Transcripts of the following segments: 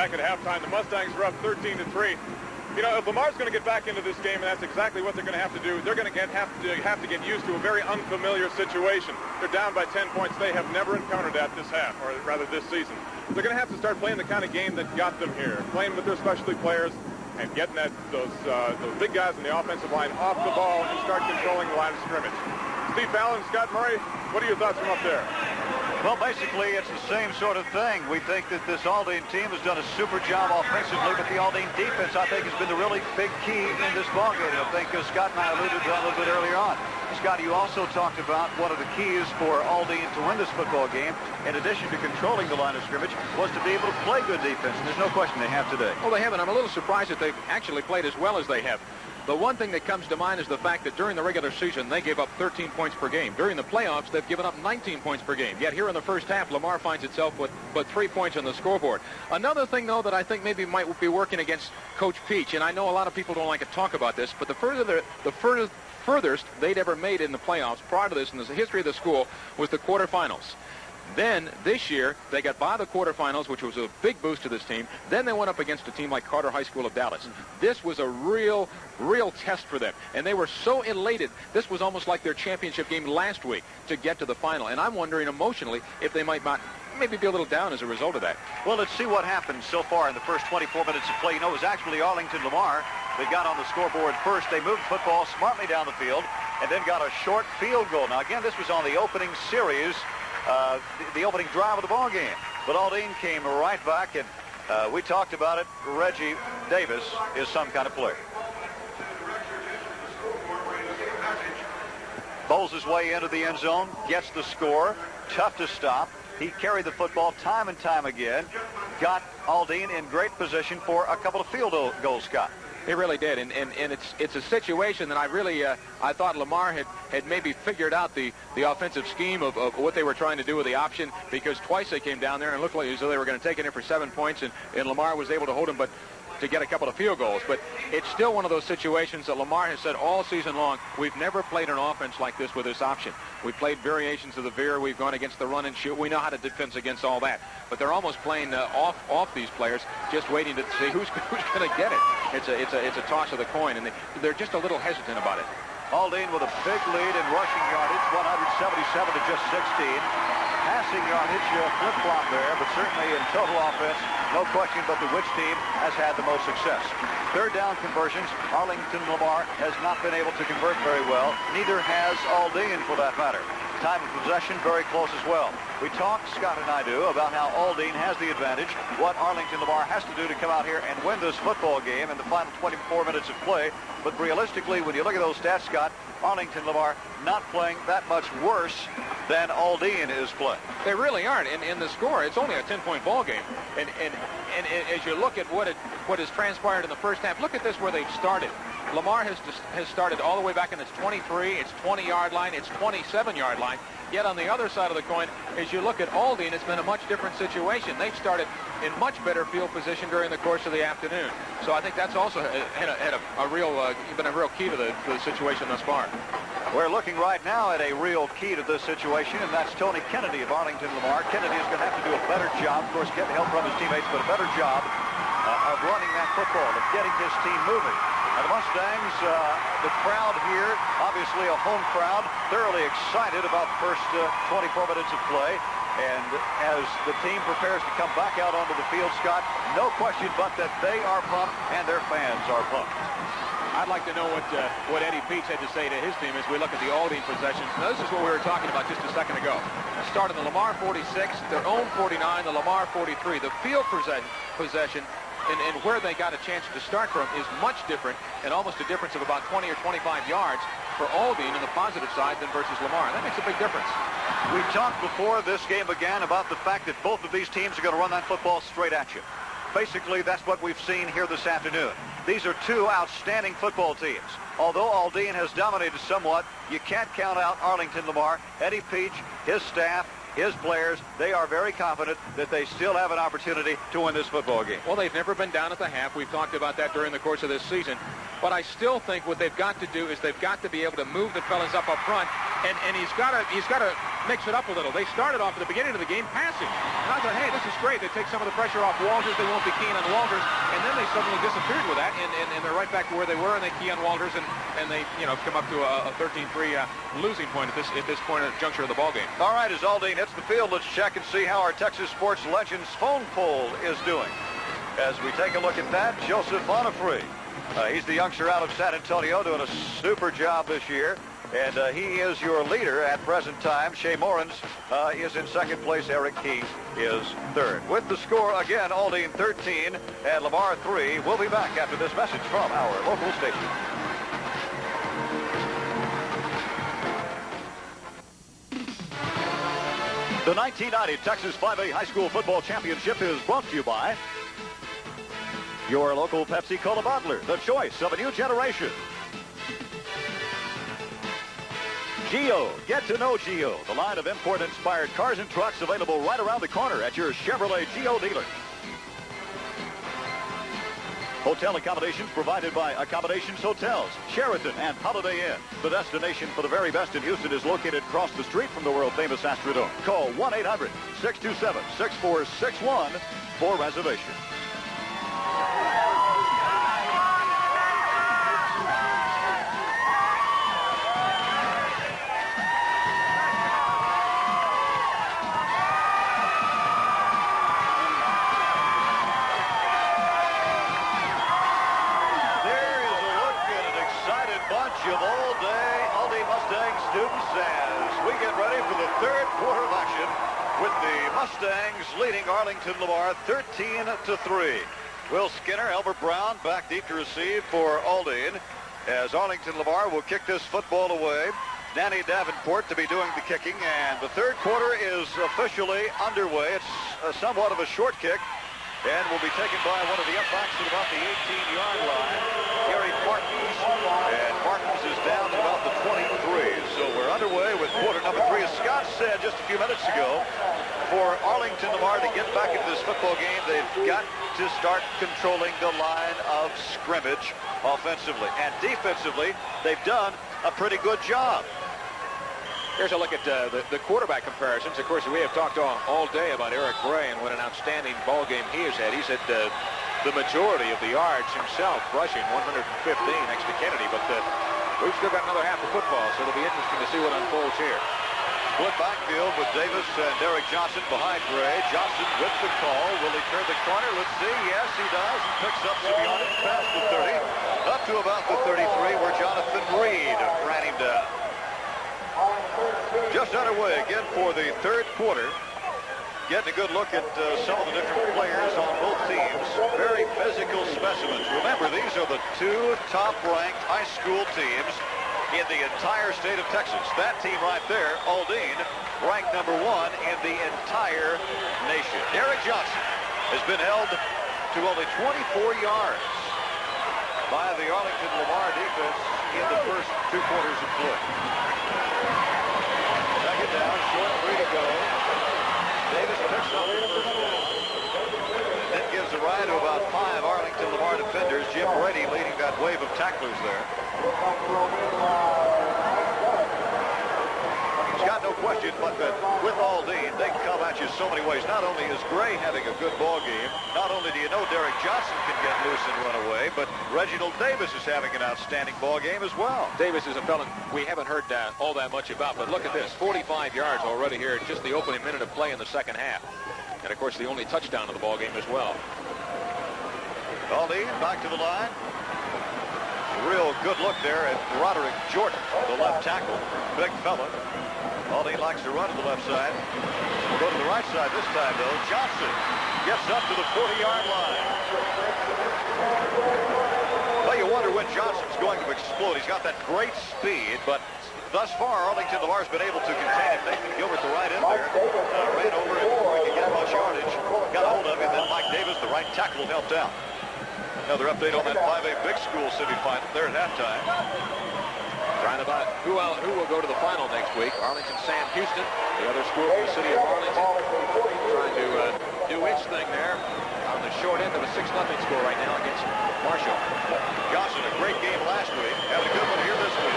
Back at halftime, the Mustangs are up 13-3. You know, if Lamar's going to get back into this game, and that's exactly what they're going to have to do, they're going to have to get used to a very unfamiliar situation. They're down by 10 points. They have never encountered that this half, or rather this season. They're going to have to start playing the kind of game that got them here, playing with their specialty players and getting those big guys in the offensive line off the ball and start controlling the line of scrimmage. Steve Fallon, Scott Murray, what are your thoughts from up there? Well, basically, it's the same sort of thing. We think that this Aldine team has done a super job offensively, but the Aldine defense, I think, has been the really big key in this ballgame. I think Scott and I alluded to that a little bit earlier on. Scott, you also talked about one of the keys for Aldine to win this football game, in addition to controlling the line of scrimmage, was to be able to play good defense, and there's no question they have today. Well, they have, and I'm a little surprised that they've actually played as well as they have. The one thing that comes to mind is the fact that during the regular season, they gave up 13 points per game. During the playoffs, they've given up 19 points per game. Yet here in the first half, Lamar finds itself with but 3 points on the scoreboard. Another thing, though, that I think maybe might be working against Coach Peach, and I know a lot of people don't like to talk about this, but the furthest they'd ever made in the playoffs prior to this in the history of the school was the quarterfinals. Then, this year, they got by the quarterfinals, which was a big boost to this team. Then they went up against a team like Carter High School of Dallas. This was a real test for them. And they were so elated. This was almost like their championship game last week to get to the final. And I'm wondering emotionally if they might not maybe be a little down as a result of that. Well, let's see what happens so far in the first 24 minutes of play. You know, it was actually Arlington Lamar that got on the scoreboard first. They moved the football smartly down the field and then got a short field goal. Now, again, this was on the opening series, the opening drive of the ball game. But Aldine came right back, and we talked about it. Reggie Davis is some kind of player. Bowls his way into the end zone, gets the score, tough to stop. He carried the football time and time again, got Aldine in great position for a couple of field goals, Scott. He really did, and it's a situation that I really I thought Lamar had maybe figured out the offensive scheme of what they were trying to do with the option, because twice they came down there and looked like as though they were going to take it in for 7 points, and Lamar was able to hold him, but to get a couple of field goals. But it's still one of those situations that Lamar has said all season long, we've never played an offense like this with this option. We played variations of the veer. We've gone against the run and shoot. We know how to defend against all that. But they're almost playing off these players, just waiting to see who's going to get it. It's a toss of the coin, and they're just a little hesitant about it. Aldine with a big lead in rushing yardage, 177 to just 16. Passing yardage flip-flop there, but certainly in total offense, no question but which team has had the most success. Third down conversions, Arlington Lamar has not been able to convert very well. Neither has Aldine, for that matter. Time of possession very close as well. We talked, Scott and I do, about how Aldine has the advantage, what Arlington Lamar has to do to come out here and win this football game in the final 24 minutes of play. But realistically, when you look at those stats, Scott, Arlington Lamar not playing that much worse than Aldine is playing. They really aren't. In the score, it's only a 10-point ball game. And as you look at what has transpired in the first half, look at this where they've started. Lamar has started all the way back in its 23, its 20-yard line, its 27-yard line. Yet on the other side of the coin, as you look at Aldine, it's been a much different situation. They've started in much better field position during the course of the afternoon. So I think that's also been a real key to the situation thus far. We're looking right now at a real key to this situation, and that's Tony Kennedy of Arlington Lamar. Kennedy is going to have to do a better job, of course, getting help from his teammates, but a better job of running that football, of getting his team moving. Now, the Mustangs, the crowd here, obviously a home crowd, thoroughly excited about the first 24 minutes of play. And as the team prepares to come back out onto the field, Scott, no question but that they are pumped and their fans are pumped. I'd like to know what Eddie Peach had to say to his team as we look at the Aldine possessions. Now, this is what we were talking about just a second ago. Starting the Lamar 46, their own 49, the Lamar 43. The field possession and where they got a chance to start from is much different, and almost a difference of about 20 or 25 yards for Aldine on the positive side than versus Lamar. And that makes a big difference. We talked before this game began about the fact that both of these teams are going to run that football straight at you. Basically, that's what we've seen here this afternoon. These are two outstanding football teams. Although Aldine has dominated somewhat, you can't count out Arlington Lamar. Eddie Peach, his staff, his players, they are very confident that they still have an opportunity to win this football game. Well, they've never been down at the half. We've talked about that during the course of this season. But I still think what they've got to do is they've got to be able to move the fellas up front, and he's got to mix it up a little. They started off at the beginning of the game passing. And I thought, hey, this is great. They take some of the pressure off Walters. They won't be keying on Walters. And then they suddenly disappeared with that, and they're right back to where they were, and they key on Walters, and they, come up to a 13-3 losing point at this point at the juncture of the ballgame. All right, as Aldine hits the field, let's check and see how our Texas Sports Legends phone poll is doing. As we take a look at that, Joseph Onifree. He's the youngster out of San Antonio doing a super job this year. And he is your leader at present time. Shea Morans is in second place. Eric Heath is third. With the score again, Aldine 13 and Lamar 3. We'll be back after this message from our local station. The 1990 Texas 5A High School Football Championship is brought to you by your local Pepsi-Cola bottler, the choice of a new generation. Geo, get to know Geo, the line of import-inspired cars and trucks available right around the corner at your Chevrolet Geo dealer. Hotel accommodations provided by Accommodations Hotels, Sheraton, and Holiday Inn. The destination for the very best in Houston is located across the street from the world-famous Astrodome. Call 1-800-627-6461 for reservation. Of Aldine Mustang students as we get ready for the third quarter of action with the Mustangs leading Arlington Lamar 13-3. Will Skinner, Albert Brown back deep to receive for Aldine as Arlington Lamar will kick this football away. Danny Davenport to be doing the kicking, and the third quarter is officially underway. It's somewhat of a short kick and will be taken by one of the up-backs at about the 18-yard line, Gary Martins. And Martins is down to about the 23. So we're underway with quarter number 3. As Scott said just a few minutes ago, for Arlington Lamar to get back into this football game, they've got to start controlling the line of scrimmage offensively. And defensively, they've done a pretty good job. Here's a look at the quarterback comparisons. Of course, we have talked all day about Eric Gray and what an outstanding ball game he has had. He's had the majority of the yards himself, rushing 115 next to Kennedy. But we've still got another half of football, so it'll be interesting to see what unfolds here. Split backfield with Davis and Derek Johnson behind Gray. Johnson with the call. Will he turn the corner? Let's see. Yes, he does. He picks up some yardage past the 30, up to about the 33, where Jonathan Reed ran him down. Just underway again for the third quarter. Getting a good look at some of the different players on both teams. Very physical specimens. Remember, these are the two top-ranked high school teams in the entire state of Texas. That team right there, Aldine, ranked number 1 in the entire nation. Derek Johnson has been held to only 24 yards by the Arlington Lamar defense in the first 2 quarters of play. Second down, short 3 to go. Davis picks up the first down. Then gives a ride to about 5 Arlington Lamar defenders. Jim Brady leading that wave of tacklers there. He's got no question but that with Aldine, they can come at you so many ways. Not only is Gray having a good ball game, not only do you know Derek Johnson can get loose and run away, but Reginald Davis is having an outstanding ball game as well. Davis is a fellow we haven't heard all that much about, but look at this, 45 yards already here in just the opening minute of play in the second half. And, of course, the only touchdown of the ball game as well. Aldine back to the line. Real good look there at Roderick Jordan, the left tackle. Big fella. Aldine likes to run to the left side. We'll go to the right side this time, though. Johnson gets up to the 40-yard line. Well, you wonder when Johnson's going to explode. He's got that great speed, but thus far, Arlington Lamar's been able to contain him. Nathan Gilbert, the right end there, ran over it before he could get much yardage. Got a hold of him, then Mike Davis, the right tackle, helped out. Another update on that 5A Big School semifinal there at halftime. Trying about who will go to the final next week. Arlington Sam Houston, the other school from the city of Arlington, trying to do its thing there on the short end of a 6-0 score right now against Marshall. Johnson, a great game last week. Having a good one here this week.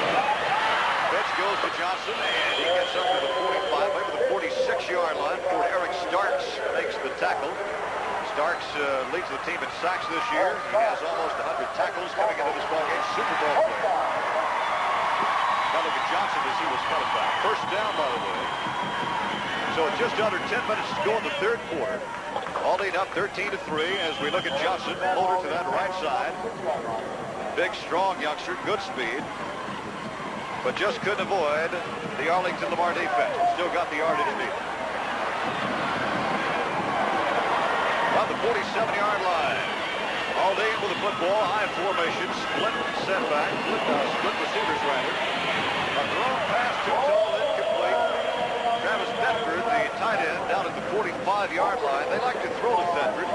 Pitch goes to Johnson, and he gets up to the 45. tackle. Starks leads the team in sacks this year. He has almost 100 tackles coming into this ballgame. Super Bowl player. Now look at Johnson as he was coming back. First down, by the way. So just under 10 minutes to go in the third quarter. Aldine up 13-3 as we look at Johnson, over to that right side. Big, strong youngster, good speed. But just couldn't avoid the Arlington Lamar defense. Still got the yardage lead. On the 47-yard line. Aldine with the football, high formation, split setback, split receivers rather. A thrown pass too tall, incomplete. Travis Thetford, the tight end, down at the 45-yard line. They like to throw to Thetford.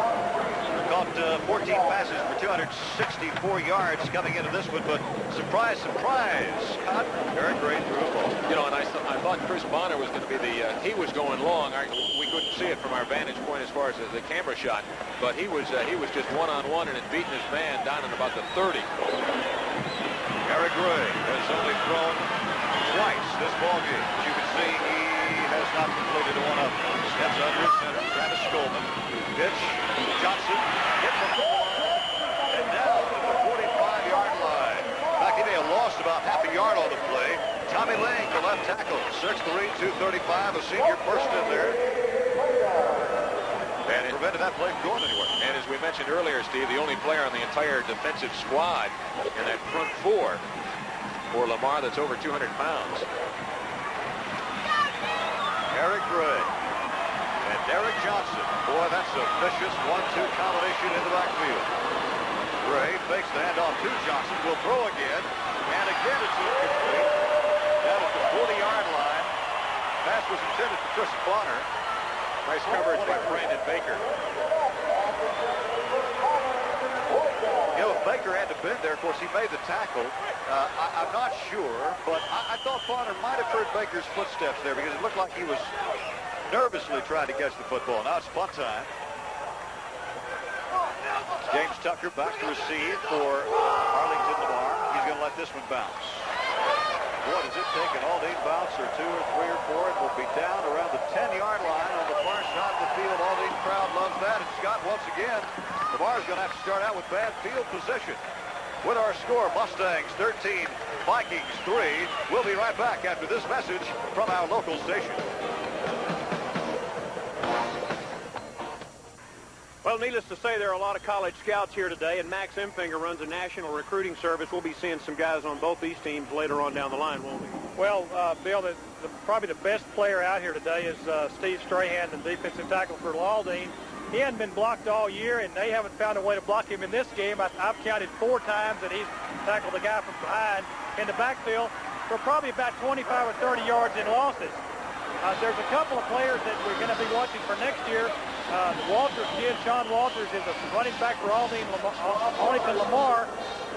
Caught 14 passes for 264 yards coming into this one, but surprise, surprise, caught Eric Gray through a ball. You know, and I thought Chris Bonner was going to be he was going long. We couldn't see it from our vantage point as far as the camera shot, but he was just one-on-one and had beaten his man down in about the 30. Eric Gray has only thrown twice this ballgame. As you can see, he has not completed a one-up. Steps under at center, Travis Coleman. Pitch, Johnson, hit from the and down to the 45-yard line. In fact, he may have lost about half a yard on the play. Tommy Lang, the left tackle, 6'3", 235, a senior burst in there. And it prevented that play from going anywhere. And as we mentioned earlier, Steve, the only player on the entire defensive squad in that front four for Lamar that's over 200 pounds. Eric Gray and Derek Johnson. Boy, that's a vicious 1-2 combination in the backfield. Gray fakes the handoff to Johnson. Will throw again. And again it's incomplete. Down at the 40-yard line. Pass was intended for Chris Bonner. Nice coverage by Brandon Baker. You know, if Baker had to bend there, of course, he made the tackle. I'm not sure, but I thought Bonner might have heard Baker's footsteps there because it looked like he was nervously trying to catch the football. Now it's punt time. James Tucker back to receive for Arlington Lamar. He's going to let this one bounce. Boy, does it take an Aldine bounce or two or three or four. It will be down around the 10-yard line on the far side of the field. Aldine crowd loves that. And Scott, once again, Lamar's going to have to start out with bad field position. With our score, Mustangs 13, Vikings 3. We'll be right back after this message from our local station. Well, needless to say, there are a lot of college scouts here today, and Max Emfinger runs a national recruiting service. We'll be seeing some guys on both these teams later on down the line, won't we? Well, Bill, probably the best player out here today is Steve Strahan, the defensive tackle for Aldine. He hadn't been blocked all year, and they haven't found a way to block him in this game. I've counted 4 times that he's tackled the guy from behind in the backfield for probably about 25 or 30 yards in losses. There's a couple of players that we're going to be watching for next year. The Walters kid, Sean Walters, is a running back for Arlington Lamar.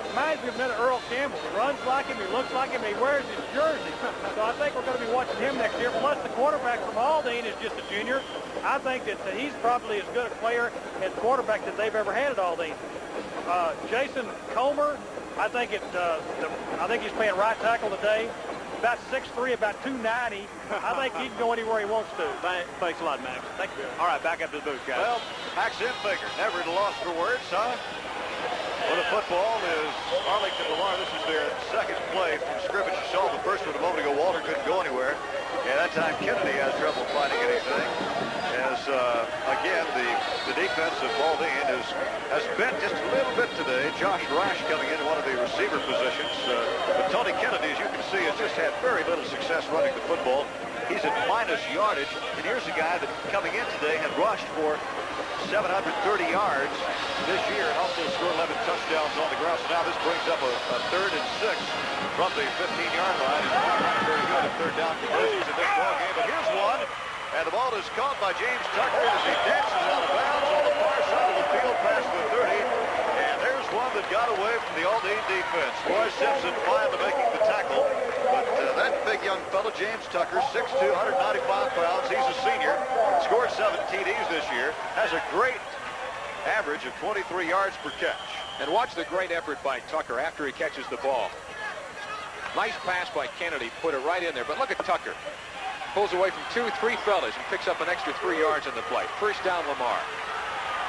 Reminds me of another Earl Campbell. He runs like him, he looks like him, he wears his jersey. So I think we're going to be watching him next year. Plus, the quarterback from Aldine is just a junior. I think that he's probably as good a player as quarterback that they've ever had at Aldine. Jason Comer, I think he's playing right tackle today. About 6'3", about 290. I think he can go anywhere he wants to. Thanks a lot, Max. Thank you. All right, back up to the booth, guys. Well, Max Emfinger, never at a loss for words, huh? Well, the football is Arlington Lamar. This is their second play from scrimmage. You saw the first one a moment ago. Walter couldn't go anywhere. Yeah, that time Kennedy has trouble finding anything. As, again, the defense of Aldine has bent just a little bit today. Josh Rash coming into one of the receiver positions. But Tony Kennedy, as you can see, has just had very little success running the football. He's at minus yardage. And here's a guy that coming in today had rushed for 730 yards this year and also scored 11 touchdowns on the ground. So now this brings up a 3rd and 6 from the 15-yard line. And not very good at third down conversions in this ball game. But here's one. And the ball is caught by James Tucker as he dances out of bounds on the far side of the field past the 30. And there's one that got away from the Aldine defense. Roy Simpson finally making the tackle. But that big young fellow, James Tucker, 6'2", 195 pounds. He's a senior. Scored 7 TDs this year. Has a great average of 23 yards per catch. And watch the great effort by Tucker after he catches the ball. Nice pass by Kennedy. Put it right in there. But look at Tucker. Pulls away from 2-3 fellas and picks up an extra 3 yards in the play. First down, Lamar.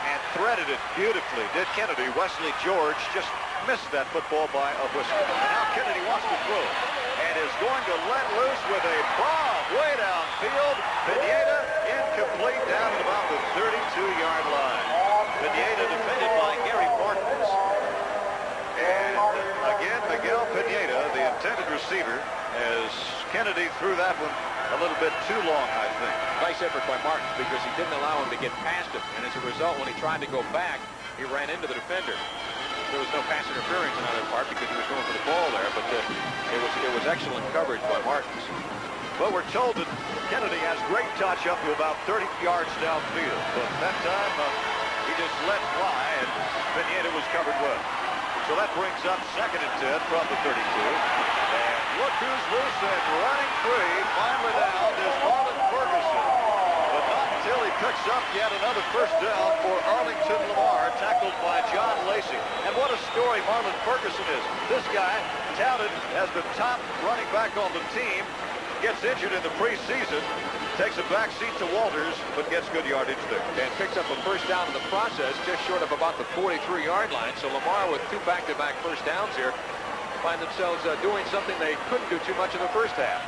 And threaded it beautifully, did Kennedy. Wesley George just missed that football by a whisker. And now Kennedy wants to throw and is going to let loose with a bomb way downfield. Pineda incomplete down at about the 32-yard line. Pineda defended by Gary Martins. And again, Miguel Pineda, the intended receiver, as Kennedy threw that one a little bit too long, I think. Nice effort by Martins because he didn't allow him to get past him. And as a result, when he tried to go back, he ran into the defender. There was no pass interference on either part because he was going for the ball there, but it was excellent coverage by Martins. But we're told that Kennedy has great touch up to about 30 yards downfield. But that time, he just let fly, and Pineda was covered well. So that brings up 2nd and 10 from the 32. And look who's loose and running free. Finally down is Marlon Ferguson. But not until he picks up yet another first down for Arlington Lamar, tackled by John Lacey. And what a story Marlon Ferguson is. This guy, touted as the top running back on the team, gets injured in the preseason, takes a back seat to Walters, but gets good yardage there. And picks up a first down in the process, just short of about the 43-yard line. So Lamar, with 2 back-to-back first downs here, find themselves doing something they couldn't do too much in the first half.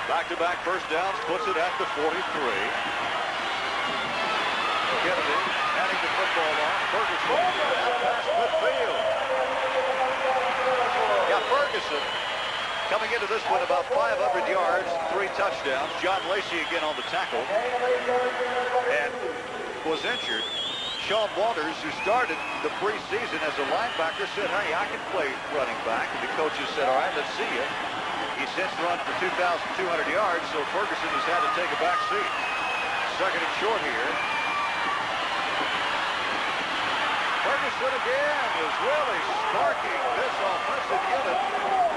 Back-to-back first downs puts it at the 43. Kennedy handing the football on. Ferguson out past midfield. Yeah, Ferguson coming into this one about 500 yards, 3 touchdowns. John Lacey again on the tackle and was injured. Sean Walters, who started the preseason as a linebacker, said, hey, I can play running back. And the coaches said, all right, let's see you. He since run for 2,200 yards, so Ferguson has had to take a back seat. 2nd and short here. Ferguson again is really sparking this offensive unit.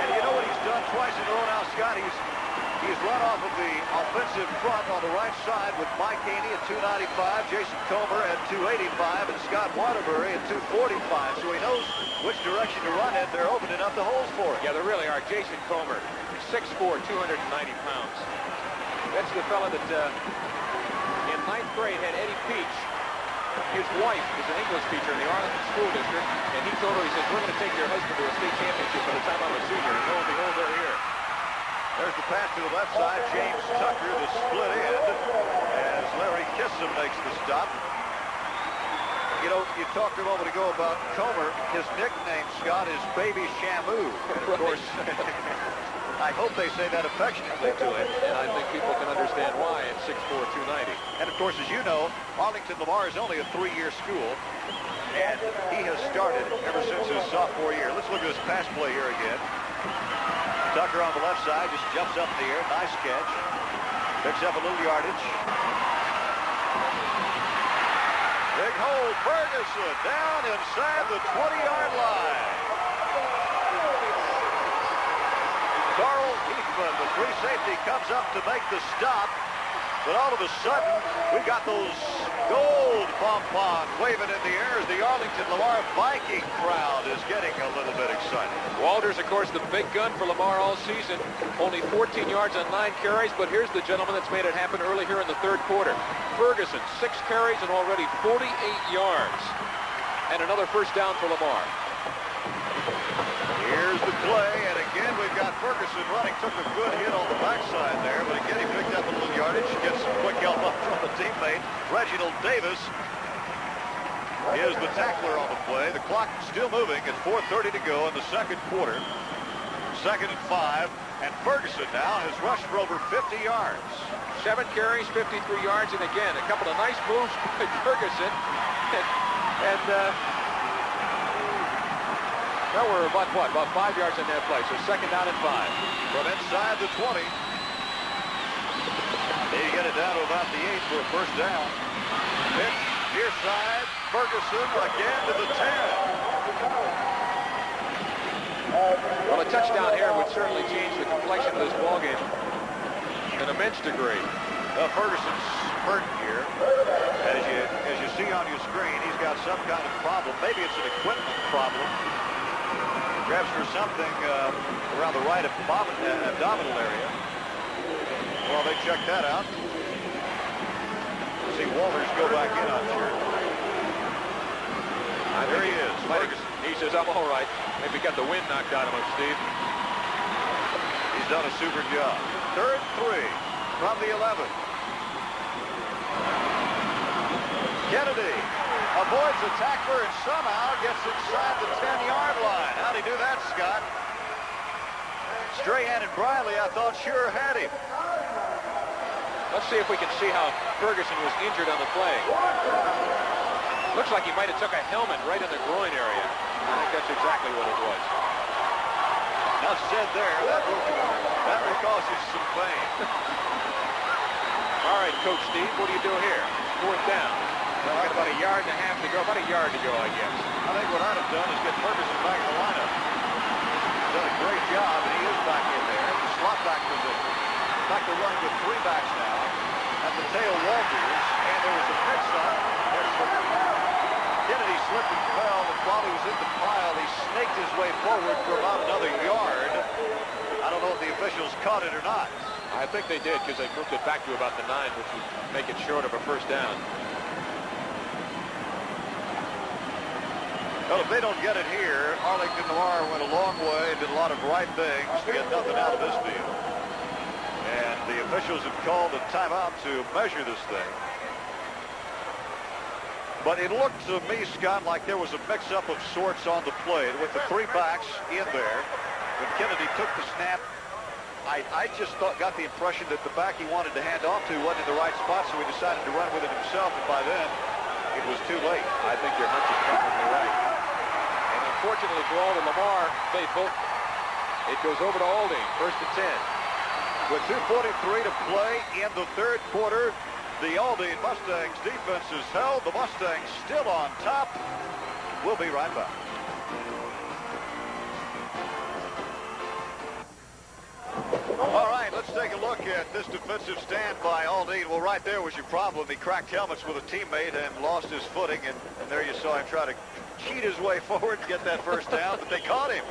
And you know what he's done twice in a row now, Scott? He's run off of the offensive front on the right side with Mike Haney at 295, Jason Comer at 285, and Scott Waterbury at 245. So he knows which direction to run in. They're opening up the holes for him. Yeah, there really are. Jason Comer, 6'4", 290 pounds. That's the fella that in 9th grade had Eddie Peach. His wife is an English teacher in the Arlington School District, and he told her, he says, we're going to take your husband to a state championship by the time I'm a senior. And lo and behold, they're here. There's the pass to the left side. James Tucker, the split end, as Larry Kissam makes the stop. You know, you talked a moment ago about Comer. His nickname, Scott, is Baby Shamu. And of course, I hope they say that affectionately to him. And I think people can understand why at 6'4", 290. And of course, as you know, Arlington Lamar is only a 3-year school, and he has started ever since his sophomore year. Let's look at this pass play here again. Tucker on the left side just jumps up in the air. Nice catch. Picks up a little yardage. Big hole. Ferguson down inside the 20-yard line. Carl Heathman, the free safety, comes up to make the stop. But all of a sudden, we've got those gold pom-poms waving in the air as the Arlington Lamar Viking crowd is getting a little bit excited. Walters, of course, the big gun for Lamar all season. Only 14 yards on 9 carries, but here's the gentleman that's made it happen early here in the 3rd quarter. Ferguson, 6 carries and already 48 yards. And another first down for Lamar. Here's the play, and again we've got Ferguson running. Took a good hit on the backside there, but again he picked up a little yardage. Gets some quick help up from a teammate. Reginald Davis is the tackler on the play. The clock still moving at 4:30 to go in the 2nd quarter. 2nd and 5, and Ferguson now has rushed for over 50 yards. 7 carries, 53 yards, and again, a couple of nice moves by Ferguson. Now we're about 5 yards in that play, so 2nd down and 5. From inside the 20. They get it down to about the 8 for a first down. Pitch, near side, Ferguson again to the 10. Well, a touchdown here would certainly change the complexion of this ballgame in an immense degree. Ferguson's hurt here. As you see on your screen, he's got some kind of problem. Maybe it's an equipment problem. Grabs for something around the right abdominal area. while they check that out. See Walters go back in, I'm sure. There he is. He says, I'm all right. Maybe got the wind knocked out of him, Steve. He's done a super job. 3rd and 3 from the 11. Kennedy avoids the tackler and somehow gets inside the 10-yard line. How'd he do that, Scott? Strahan and Briley, I thought, sure had him. Let's see if we can see how Ferguson was injured on the play. Looks like he might have took a helmet right in the groin area. I think that's exactly what it was. Enough said there. That will cause you some pain. All right, Coach Steve, what do you do here? 4th down. Well, got about a yard and a half to go. About a yard to go, I guess. I think what I'd have done is get Ferguson back in the lineup. He's done a great job, and he is back in there. The slot back position. In fact, they're running with 3 backs now. At the tail, Walters, and there was a mix-up. Kennedy slipped and fell, and while he was in the pile, he snaked his way forward for about another yard. I don't know if the officials caught it or not. I think they did, because they moved it back to about the 9, which would make it short of a 1st down. Well, if they don't get it here, Arlington Lamar went a long way and did a lot of right things to get nothing out of this field. And the officials have called a timeout to measure this thing. But it looked to me, Scott, like there was a mix-up of sorts on the play with the 3 backs in there. When Kennedy took the snap, I just got the impression that the back he wanted to hand off to wasn't in the right spot, so he decided to run with it himself, and by then, it was too late. I think your hunch is probably right. And unfortunately for all the Lamar faithful, it goes over to Aldine, 1st and 10. With 2:43 to play in the 3rd quarter, the Aldine Mustangs defense is held. The Mustangs still on top. We'll be right back. All right, let's take a look at this defensive stand by Aldine. Well, right there was your problem. He cracked helmets with a teammate and lost his footing, and there you saw him try to cheat his way forward to get that 1st down, but they caught him.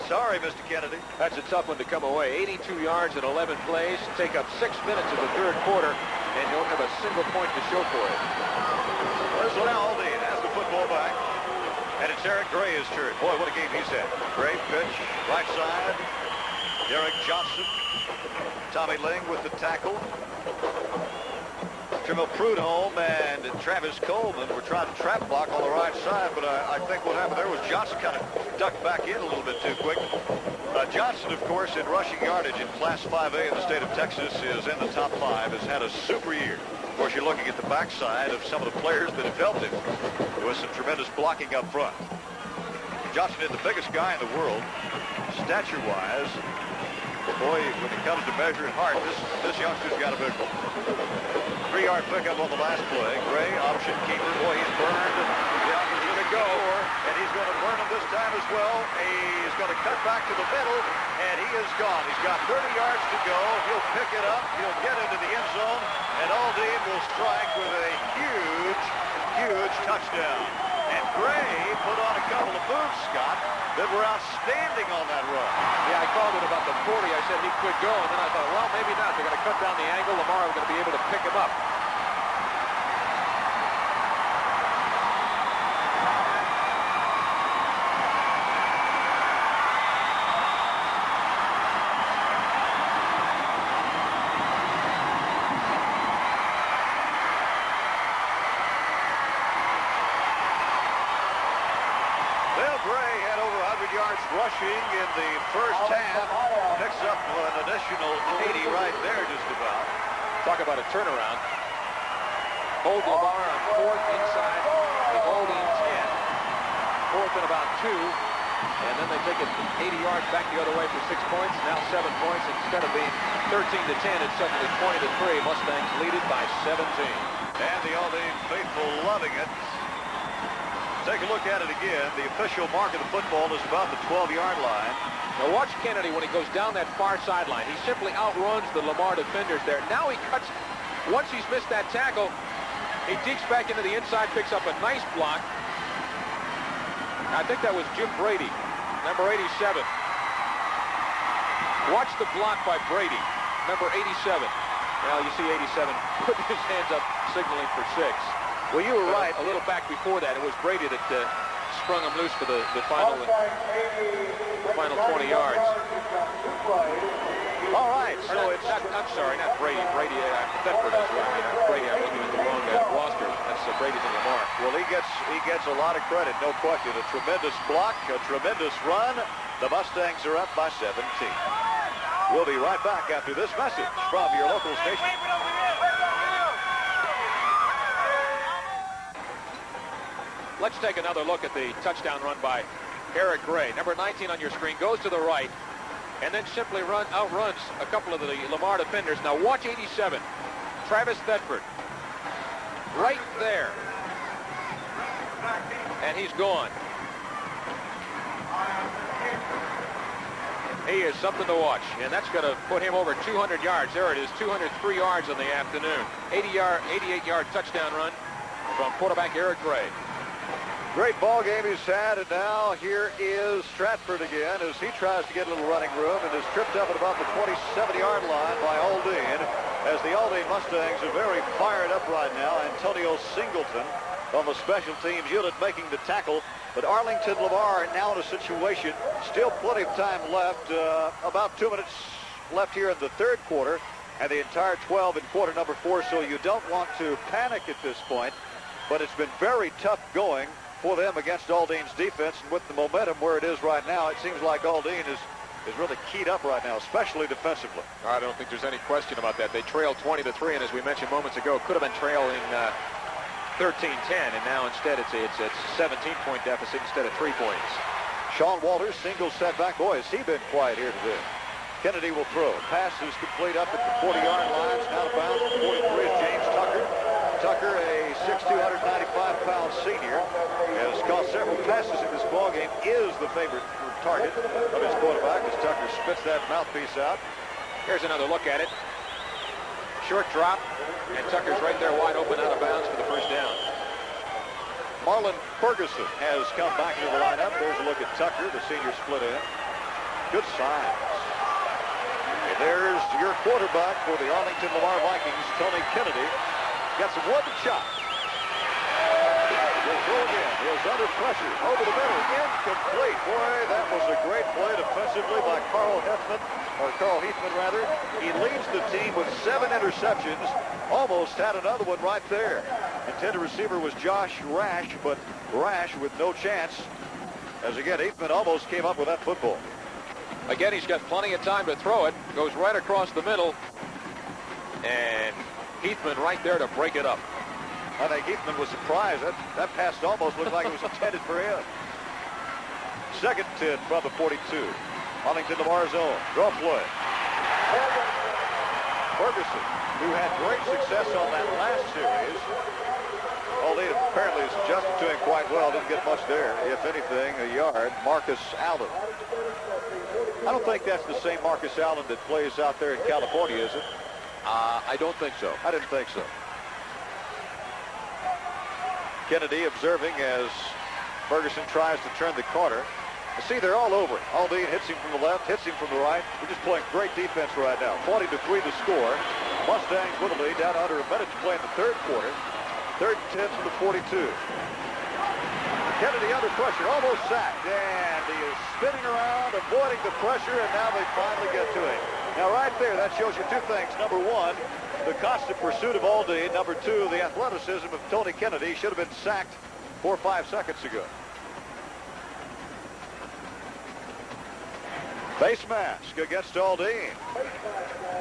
Sorry, Mr. Kennedy. That's a tough one to come away. 82 yards in 11 plays. Take up 6 minutes of the 3rd quarter, and don't have a single point to show for it. So now Aldine has the football back, and it's Eric Gray his turn. Boy, what a game he's had. Gray pitch, right side. Derek Johnson. Tommy Ling with the tackle. Trimble Prudhomme and Travis Coleman were trying to trap block on the right side, but I think what happened there was Johnson kind of ducked back in a little bit too quick. Johnson, of course, in rushing yardage in Class 5A in the state of Texas is in the top 5, has had a super year. Of course, you're looking at the backside of some of the players that have helped him. There was some tremendous blocking up front. Johnson is the biggest guy in the world, stature-wise. Boy, when it comes to measuring heart, this youngster's got a big one. 3-yard pickup on the last play. Gray, option keeper. Boy, he's burned. Yeah, he's going to go. And he's going to burn him this time as well. He's going to cut back to the middle, and he is gone. He's got 30 yards to go. He'll pick it up. He'll get into the end zone, and Aldine will strike with a huge, huge touchdown. And Gray put on a couple of moves, Scott, that were outstanding on that run. Yeah, I called it about the 40. I said he could go, and then I thought, well, maybe not. They're going to cut down the angle. Lamar is going to be able to pick him up. Rushing in the 1st half, picks up an additional 80 right there just about. Talk about a turnaround. Hold Lamar on 4th inside the Aldine 10. 4th and about 2. And then they take it 80 yards back the other way for 6 points. Now 7 points. Instead of being 13 to 10, it's suddenly 20 to 3. Mustangs lead it by 17. And the Aldine faithful loving it. Take a look at it again. The official mark of the football is about the 12-yard line. Now watch Kennedy when he goes down that far sideline. He simply outruns the Lamar defenders there. Now he cuts. Once he's missed that tackle, he dekes back into the inside, picks up a nice block. I think that was Jim Brady, number 87. Watch the block by Brady. number 87. Now you see 87 putting his hands up, signaling for 6. Well, you were right. A little back before that, it was Brady that sprung him loose for the final 20 yards. All right, so it's... I'm sorry, not Brady. Brady, Thetford is what I mean. Brady, I'm looking at the wrong roster. That's Brady and Lamar. Well, he gets a lot of credit, no question. A tremendous block, a tremendous run. The Mustangs are up by 17. We'll be right back after this message from your local station. Let's take another look at the touchdown run by Eric Gray. Number 19 on your screen goes to the right and then simply outruns a couple of the Lamar defenders. Now watch 87, Travis Thetford, right there, and he's gone. He is something to watch, and that's going to put him over 200 yards. There it is, 203 yards in the afternoon. 88-yard touchdown run from quarterback Eric Gray. Great ball game he's had, and now here is Stratford again as he tries to get a little running room and is tripped up at about the 27-yard line by Aldine, as the Aldine Mustangs are very fired up right now. Antonio Singleton on the special teams unit making the tackle, but Arlington Lamar now in a situation, still plenty of time left, about 2 minutes left here in the third quarter, and the entire 12 in quarter number 4, so you don't want to panic at this point, but it's been very tough going for them against Aldine's defense, and with the momentum where it is right now, it seems like Aldine is really keyed up right now, especially defensively. I don't think there's any question about that. They trailed 20-3, and as we mentioned moments ago, could have been trailing 13-10, and now instead it's a 17-point deficit instead of 3 points. Sean Walters, single setback. Boy, has he been quiet here today. Kennedy will throw. Pass is complete up at the 40-yard line. Now to bounds at 43 is James Tucker. Tucker, a 6'2", 195-pound senior, has caught several passes in this ballgame, is the favorite target of his quarterback as Tucker spits that mouthpiece out. Here's another look at it. Short drop, and Tucker's right there wide open out of bounds for the first down. Marlon Ferguson has come back into the lineup. There's a look at Tucker, the senior split in. Good signs. And there's your quarterback for the Arlington Lamar Vikings, Tony Kennedy. Got some wood shot. He'll throw again. He was under pressure. Over the middle. Incomplete. Boy, that was a great play defensively by Carl Heathman, rather. He leads the team with 7 interceptions. Almost had another one right there. Intended receiver was Josh Rash, but Rash with no chance. As again, Heathman almost came up with that football. Again, he's got plenty of time to throw it. Goes right across the middle. And Heathman right there to break it up. I think Heathman was surprised. That pass almost looked like it was intended for him. Second 10 from the 42. Arlington Lamar zone. Draw play. Ferguson, who had great success on that last series. Aldine apparently has adjusted to him quite well. Didn't get much there. If anything, a yard. Marcus Allen. I don't think that's the same Marcus Allen that plays out there in California, is it? I don't think so. I didn't think so. Kennedy observing as Ferguson tries to turn the corner. See, they're all over it. Aldine hits him from the left, hits him from the right. We're just playing great defense right now. 40-3 the score. Mustangs with the lead, down under a minute to play in the third quarter. Third and 10 from the 42. Kennedy under pressure, almost sacked, and he is spinning around, avoiding the pressure, and now they finally get to him. Now right there, that shows you 2 things. Number 1, the constant pursuit of Aldine. Number 2, the athleticism of Tony Kennedy. Should have been sacked 4 or 5 seconds ago. Face mask against Aldine.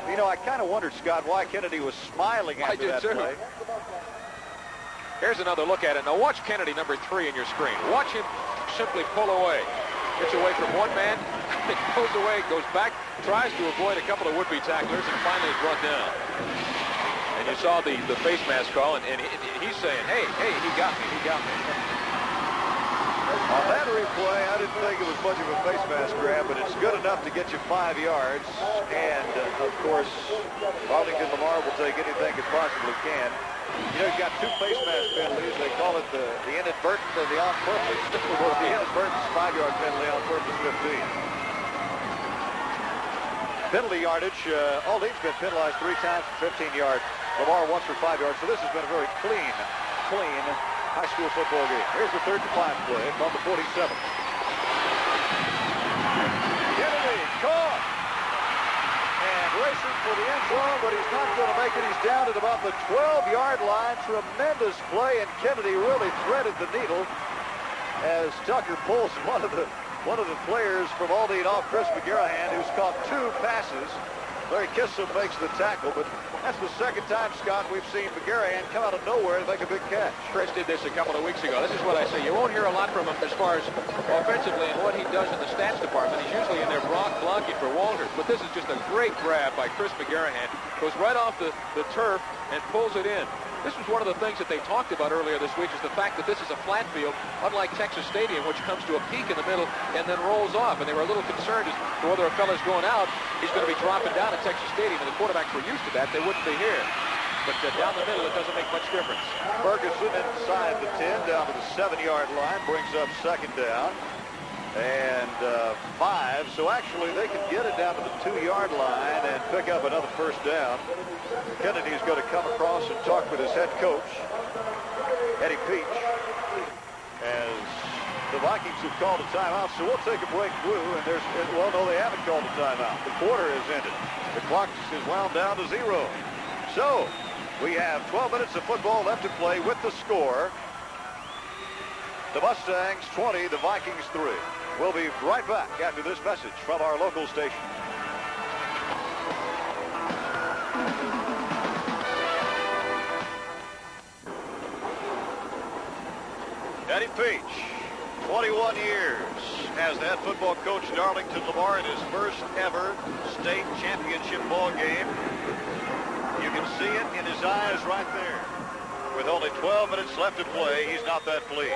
You know, I kind of wondered, Scott, why Kennedy was smiling after that play. Here's another look at it. Now watch Kennedy, number 3 in your screen. Watch him simply pull away. Gets away from one man, goes away, goes back, tries to avoid a couple of would-be tacklers, and finally is brought down. And you saw the face mask call, and he's saying, hey, he got me, he got me. On that replay, I didn't think it was much of a face mask grab, but it's good enough to get you 5 yards. And, of course, Arlington Lamar will take anything it possibly can. You know, you've got 2 face mask penalties. They call it the inadvertent and the on purpose. The inadvertent is 5-yard penalty, on purpose 15. Penalty yardage, Aldine's been penalized 3 times for 15 yards. Lamar once for 5 yards. So this has been a very clean high school football game. Here's the 3rd and 5 play from the 47. Kennedy caught. And racing for the end zone, but he's not going to make it. He's down at about the 12-yard line. Tremendous play, and Kennedy really threaded the needle as Tucker pulls one of the players from Aldine off, Chris McGarrahan, who's caught 2 passes. Larry Kissam makes the tackle, but that's the 2nd time, Scott, we've seen McGarrahan come out of nowhere and make a big catch. Chris did this a couple of weeks ago. This is what I say. You won't hear a lot from him as far as offensively and what he does in the stats department. He's usually in there blocking for Walters, but this is just a great grab by Chris McGarrahan. Goes right off the turf and pulls it in. This was one of the things that they talked about earlier this week, is the fact that this is a flat field, unlike Texas Stadium, which comes to a peak in the middle and then rolls off. And they were a little concerned as to whether a fella's going out, he's going to be dropping down at Texas Stadium. And the quarterbacks were used to that. They wouldn't be here. But down the middle, it doesn't make much difference. Ferguson inside the 10, down to the 7-yard line, brings up 2nd down. And 5, so actually they can get it down to the 2-yard line and pick up another 1st down. Kennedy's going to come across and talk with his head coach, Eddie Peach, as the Vikings have called a timeout. So we'll take a break through, and well, no, they haven't called a timeout. The quarter has ended. The clock is wound down to 0. So we have 12 minutes of football left to play with the score. The Mustangs 20, the Vikings 3. We'll be right back after this message from our local station. Eddie Peach, 21 years as the head football coach at Arlington Lamar in his first ever state championship ball game. You can see it in his eyes right there. With only 12 minutes left to play, he's not that pleased.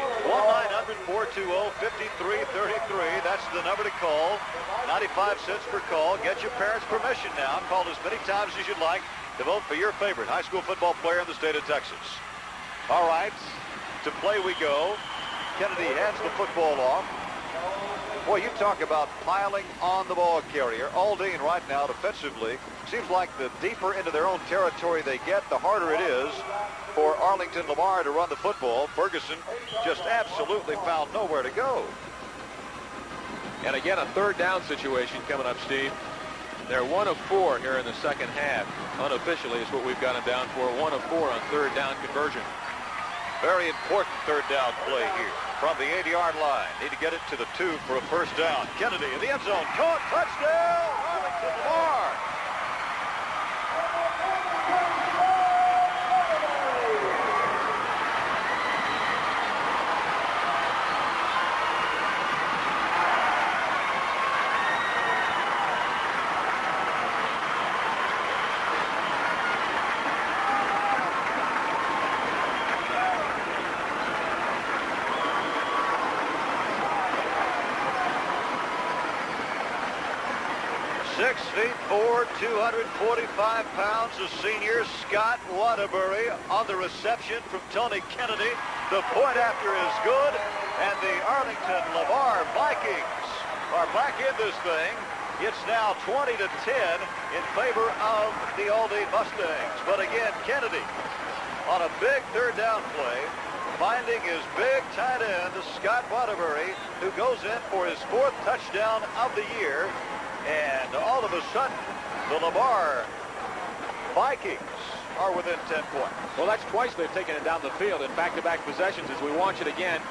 1-900-420-5333. That's the number to call. 95 cents per call. Get your parents' permission now. Call as many times as you'd like to vote for your favorite high school football player in the state of Texas. All right, to play we go. Kennedy hands the football off. Boy, you talk about piling on the ball carrier. Aldine right now defensively, seems like the deeper into their own territory they get, the harder it is for Arlington Lamar to run the football. Ferguson just absolutely found nowhere to go. And again, a 3rd down situation coming up, Steve. They're 1 of 4 here in the 2nd half. Unofficially is what we've got them down for. 1 of 4 on 3rd down conversion. Very important 3rd down play here. From the 8-yard line, need to get it to the 2 for a 1st down. Kennedy in the end zone, caught, touchdown, Arlington Lamar. Six feet 4, 245 pounds, the senior Scott Waterbury on the reception from Tony Kennedy. The point after is good, and the Arlington Lamar Vikings are back in this thing. It's now 20-10 in favor of the Aldine Mustangs. But again, Kennedy on a big 3rd down play, finding his big tight end, Scott Waterbury, who goes in for his 4th touchdown of the year. And all of a sudden, the Lamar Vikings are within 10 points. Well, that's twice they've taken it down the field in back-to-back possessions. As we watch it again,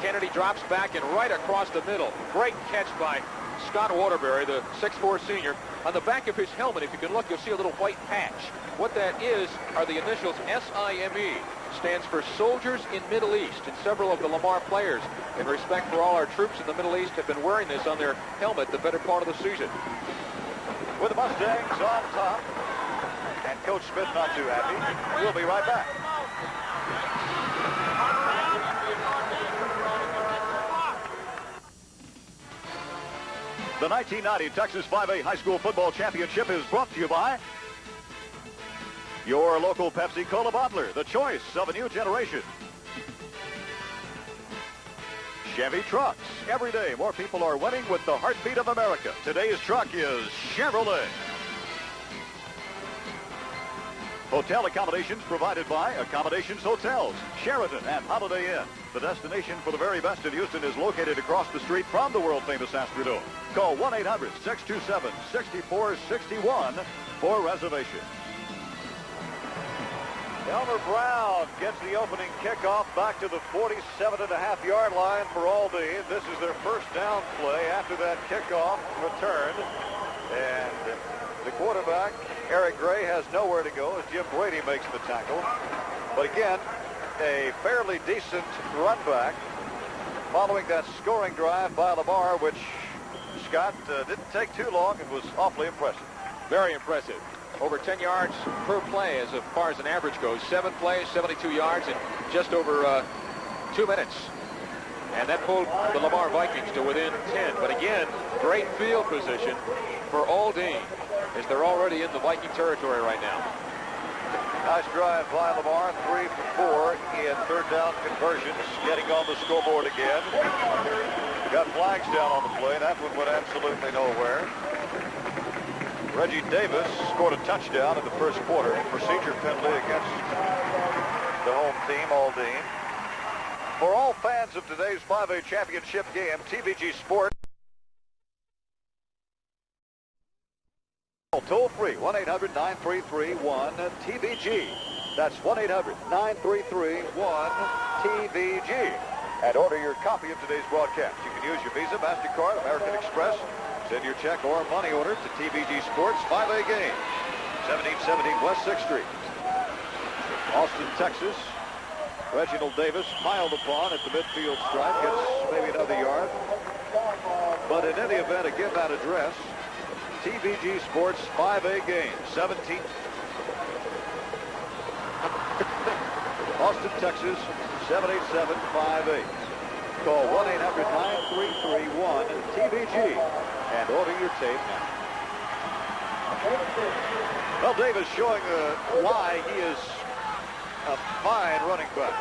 Kennedy drops back and right across the middle. Great catch by Scott Waterbury, the 6'4 senior. On the back of his helmet, if you can look, you'll see a little white patch. What that is are the initials SIME. Stands for Soldiers in Middle East, and several of the Lamar players, in respect for all our troops in the Middle East, have been wearing this on their helmet the better part of the season. With the Mustangs on top, and Coach Smith not too happy. We'll be right back. The 1990 Texas 5A High School Football Championship is brought to you by your local Pepsi-Cola bottler, the choice of a new generation. Chevy trucks. Every day, more people are winning with the heartbeat of America. Today's truck is Chevrolet. Hotel accommodations provided by Accommodations Hotels, Sheraton, and Holiday Inn. The destination for the very best in Houston is located across the street from the world-famous Astrodome. Call 1-800-627-6461 for reservations. Elmer Brown gets the opening kickoff back to the 47.5-yard line for Aldine. This is their first down play after that kickoff return. And the quarterback, Eric Gray, has nowhere to go as Jim Brady makes the tackle. But again, a fairly decent run back following that scoring drive by Lamar, which, Scott, didn't take too long and was awfully impressive. Very impressive. Over 10 yards per play as far as an average goes. 7 plays, 72 yards in just over 2 minutes. And that pulled the Lamar Vikings to within 10. But again, great field position for Aldine as they're already in the Viking territory right now. Nice drive by Lamar, 3 for 4 in third down conversions, getting on the scoreboard again. We got flags down on the play. That one went absolutely nowhere. Reggie Davis scored a touchdown in the first quarter. Procedure penalty against the home team, Aldine. For all fans of today's 5A championship game, TVG Sports. Toll free, 1-800-933-1-TVG. That's 1-800-933-1-TVG. And order your copy of today's broadcast. You can use your Visa, MasterCard, American Express. Send your check or money order to TVG Sports 5A game, 1717 West 6th Street. Austin, Texas. Reginald Davis piled upon at the midfield stripe, gets maybe another yard. But in any event, again, that address, TVG Sports 5A game, 17. Austin, Texas, 787-58. Call 1-800-933-1-TVG and order your tape now. Well, Davis showing why he is a fine running back.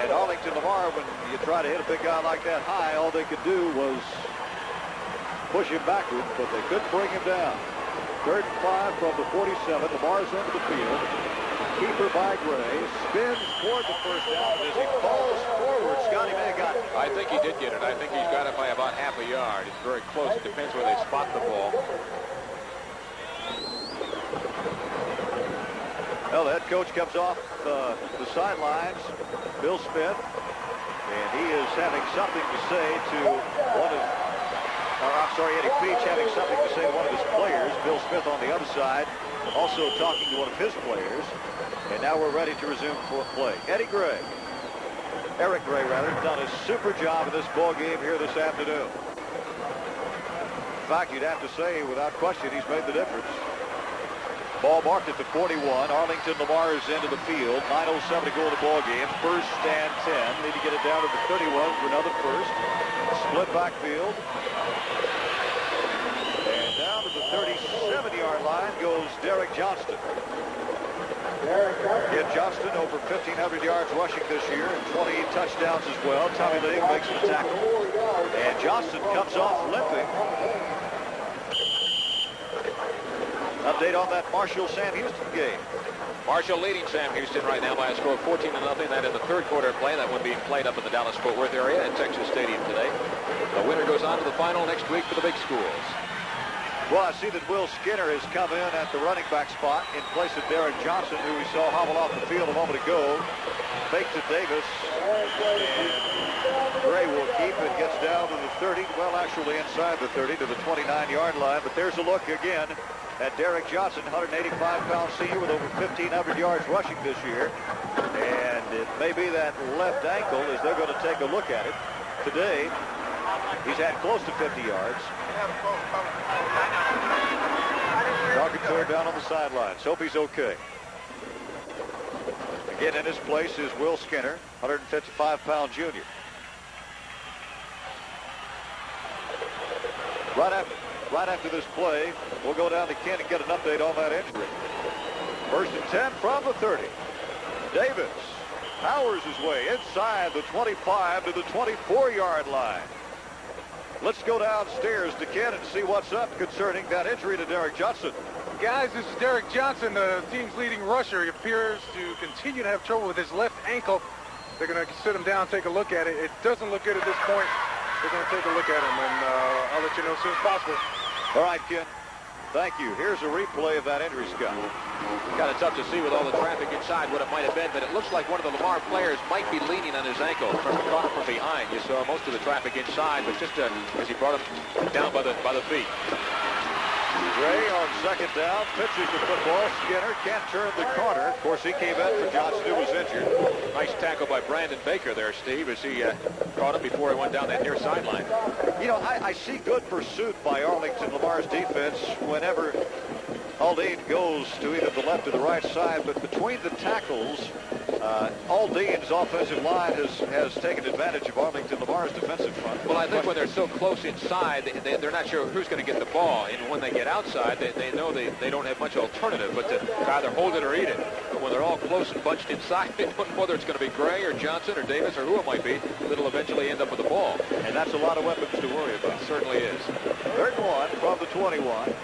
And Arlington Lamar, when you try to hit a big guy like that high, all they could do was push him backward, but they couldn't bring him down. 3rd and 5 from the 47. Lamar's into the field. Keeper by Gray. Spins toward the first down. As he falls forward, Scotty may have got it. I think he did get it. I think he's got it by about half a yard. It's very close. It depends where they spot the ball. Well, the head coach comes off the sidelines, Bill Smith, and he is having something to say to Eddie Peach having something to say to one of his players. Bill Smith on the other side, also talking to one of his players. And now we're ready to resume play. Eric Gray, done a super job in this ball game here this afternoon. In fact, you'd have to say, without question, he's made the difference. Ball marked at the 41. Arlington Lamar is into the field. 9:07 to go in the ball game. 1st and 10. Need to get it down to the 31 for another first. Split backfield. And down to the 37-yard line goes Derek Johnston. Kid Johnston over 1,500 yards rushing this year and 20 touchdowns as well. Tommy Lee makes the tackle. And Johnston comes off limping. Update on that Marshall-Sam Houston game. Marshall leading Sam Houston right now by a score of 14-0. That in the third quarter play. That one being played up in the Dallas-Fort Worth area at Texas Stadium today. The winner goes on to the final next week for the big schools. Well, I see that Will Skinner has come in at the running back spot in place of Derek Johnson, who we saw hobble off the field a moment ago. Fake to Davis. And Gray will keep it. Gets down to the 30. Well, actually inside the 30 to the 29-yard line. But there's a look again at Derek Johnson, 185-pound senior with over 1,500 yards rushing this year. And it may be that left ankle as they're going to take a look at it. Today, he's had close to 50 yards. Talking third down on the sidelines. Hope he's okay. Again, in his place is Will Skinner, 155-pound junior. Right after this play, we'll go down to Ken and get an update on that injury. 1st and 10 from the 30. Davis powers his way inside the 25 to the 24-yard line. Let's go downstairs to Ken and see what's up concerning that injury to Derek Johnson. Guys, this is Derek Johnson, the team's leading rusher. He appears to continue to have trouble with his left ankle. They're going to sit him down, take a look at it. It doesn't look good at this point. They're going to take a look at him, and I'll let you know as soon as possible. All right, Ken. Thank you. Here's a replay of that injury, Scott. Kind of tough to see with all the traffic inside what it might have been, but it looks like one of the Lamar players might be leaning on his ankle from behind. You saw most of the traffic inside, but just as he brought him down by the feet. Gray on second down, pitches the football. Skinner can't turn the corner. Of course, he came in for Johnson, who was injured. Nice tackle by Brandon Baker there, Steve, as he caught him before he went down that near sideline. You know, I see good pursuit by Arlington Lamar's defense whenever Aldine goes to either the left or the right side, but between the tackles, Aldine's offensive line has taken advantage of Arlington Lamar's defensive front. Well, I think when they're so close inside, they're not sure who's going to get the ball. And when they get outside, they know they don't have much alternative but to either hold it or eat it. But when they're all close and bunched inside, they don't know whether it's going to be Gray or Johnson or Davis or who it might be that'll eventually end up with the ball. And that's a lot of weapons to worry about. It certainly is. Third and 1 from the 21.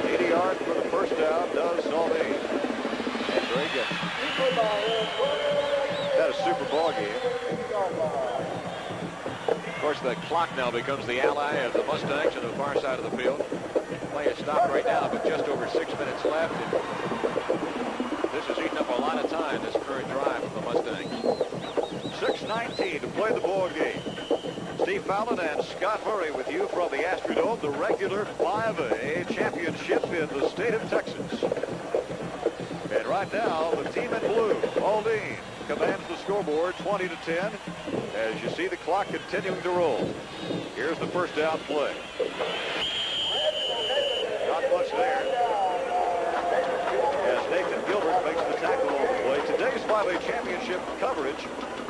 80 yards for the first down does Aldine. And Gray gets it. That a super ball game. Of course, the clock now becomes the ally of the Mustangs on the far side of the field. Play is stopped right now, but just over 6 minutes left. And this has eaten up a lot of time, this current drive from the Mustangs. 6:19 to play the ball game. Steve Fallon and Scott Murray with you from the Astrodome, the regular 5A championship in the state of Texas. And right now, the team in blue, Aldine, commands the scoreboard 20-10 as you see the clock continuing to roll. Here's the first down play. Not much there as Nathan Gilbert makes the tackle on the play. Today's 5A championship coverage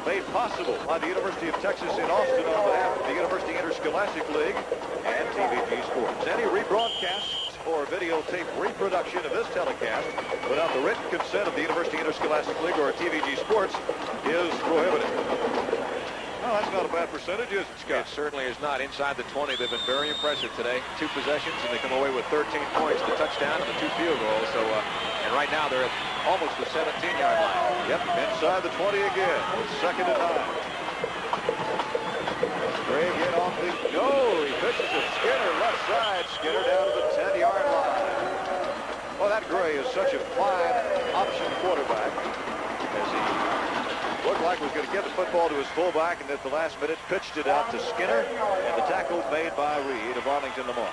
made possible by the University of Texas in Austin on behalf of the University Interscholastic League and TVG Sports. Any rebroadcast or videotape reproduction of this telecast without the written consent of the University Interscholastic League or TVG Sports is prohibited. Well, that's not a bad percentage, is it, Scott? It certainly is not. Inside the 20, they've been very impressive today. 2 possessions, and they come away with 13 points, the touchdown and the 2 field goals. So, and right now they're at almost the 17-yard line. Yep, inside the 20 again. It's 2nd and 9. Gray get on the he pitches it. Skinner left side. Skinner down to the 10-yard line. Well, that Gray is such a fine option quarterback as he looked like was going to give the football to his fullback, and at the last minute pitched it out to Skinner, and the tackle made by Reed of Arlington Lamar.